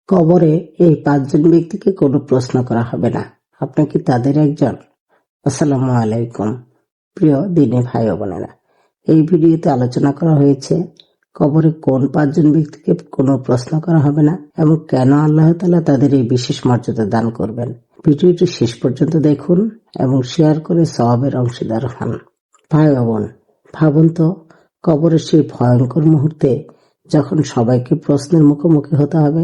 কবরে এই ৫ জন ব্যক্তিকে কোনো প্রশ্ন করা হবে না। আপনি কি তাদের একজন? আসসালামু আলাইকুম প্রিয় দ্বীনি ভাই ও বোনেরা, এই ভিডিওতে আলোচনা করা হয়েছে কবরে কোন ৫ জন ব্যক্তিকে কোনো প্রশ্ন করা হবে না এবং কেন আল্লাহ তাআলা তাদের এই বিশেষ মর্যাদা দান করবেন। ভিডিওটি শেষ পর্যন্ত দেখুন এবং শেয়ার করে সওয়াবের অংশীদার হন। ভাই ও বোন, ভাবুন তো, কবরের সেই ভয়ঙ্কর মুহূর্তে যখন সবাইকে প্রশ্নের মুখোমুখি হতে হবে,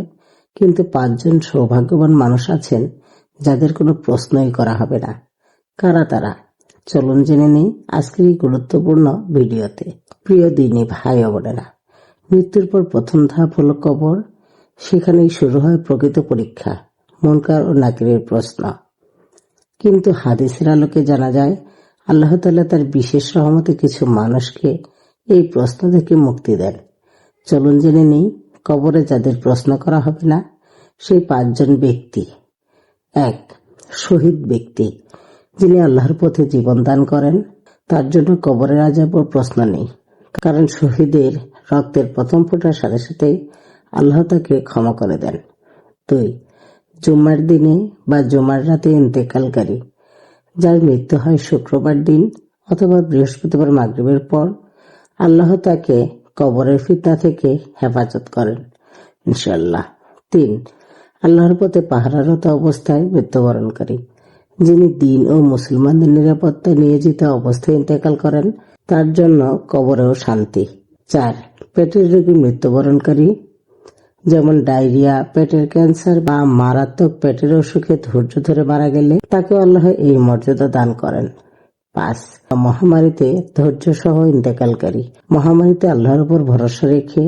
কিন্তু ৫ জন সৌভাগ্যবান মানুষ আছেন যাদের কোনো প্রশ্নই করা হবে না। কারা তারা? চলুন জেনে নেই আজকের এই গুরুত্বপূর্ণ ভিডিওতে। প্রিয় দ্বীনি ভাই ও বোনেরা, মৃত্যুর পর প্রথম ধাপ হলো কবর। সেখানেই শুরু হয় প্রকৃত পরীক্ষা, মুনকার ও নাকিরের প্রশ্ন। কিন্তু হাদিসের আলোকে জানা যায় আল্লাহ তাআলা তার বিশেষ রহমতে কিছু মানুষকে এই প্রশ্ন থেকে মুক্তি দেন। চলুন জেনে নেই কবরে যাদের প্রশ্ন করা হবে না সেই ৫ জন ব্যক্তি। ১. শহীদ ব্যক্তি, যিনি আল্লাহর পথে জীবন দান করেন, তার জন্য কবরের আযাব ও প্রশ্ন নেই, কারণ শহীদের রক্তের প্রথম ফোঁটার সাথে সাথেই আল্লাহ তাকে ক্ষমা করে দেন। ২. জুমার দিনে বা জুমার রাতে ইন্তেকালকারী, যার মৃত্যু হয় শুক্রবার দিন অথবা বৃহস্পতিবার মাগরিবের পর, আল্লাহ তাকে কবরের ফিতনা থেকে হেফাজত করেন ইনশাআল্লাহ। ৩. আল্লাহর পথে পাহারারত অবস্থায় মৃত্যুবরণকারী, যিনি দ্বীন ও মুসলমানদের নিরাপত্তায় নিয়োজিত অবস্থায় ইন্তেকাল করেন, তার জন্য কবরেও শান্তি। ৪. পেটের রোগী মৃত্যুবরণকারী, যেমন ডায়রিয়া, পেটের ক্যান্সার বা মারাত্মক পেটের অসুখে ধৈর্য ধরে মারা গেলে তাকে আল্লাহ এই মর্যাদা দান করেন। ৫. মহামারীতে ধৈর্য সহ ইন্তেকালকারী, মহামারীতে আল্লাহর উপর ভরসা রেখে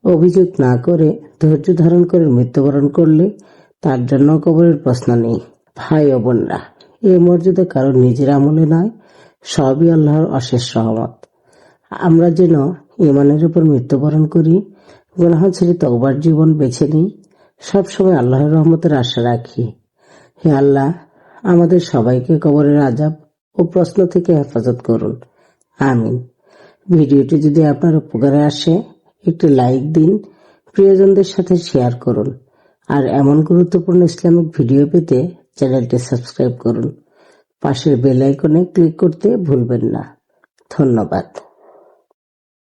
অভিযোগ না করে ধৈর্য ধারণ করে মৃত্যুবরণ করলে তার জন্য কবরের প্রশ্ন নেই। ভাই ও বোনরা, এই মর্যাদা কারো নিজের আমলে নয়, সবই আল্লাহর অশেষ রহমত। আমরা যেন ঈমানের উপর মৃত্যুবরণ করি, গুনাহ ছেড়ে তওবার জীবন বেছে নিই, সবসময় আল্লাহর রহমতের আশা রাখি। হে আল্লাহ, আমাদের সবাইকে কবরের আযাব ও প্রশ্ন থেকে হেফাজত করুন, আমিন। ভিডিওটি যদি আপনার উপকারে আসে একটি লাইক দিন, প্রিয়জনদের সাথে শেয়ার করুন, আর এমন গুরুত্বপূর্ণ ইসলামিক ভিডিও পেতে চ্যানেলটি সাবস্ক্রাইব করুন। পাশের বেল আইকনে ক্লিক করতে ভুলবেন না। ধন্যবাদ।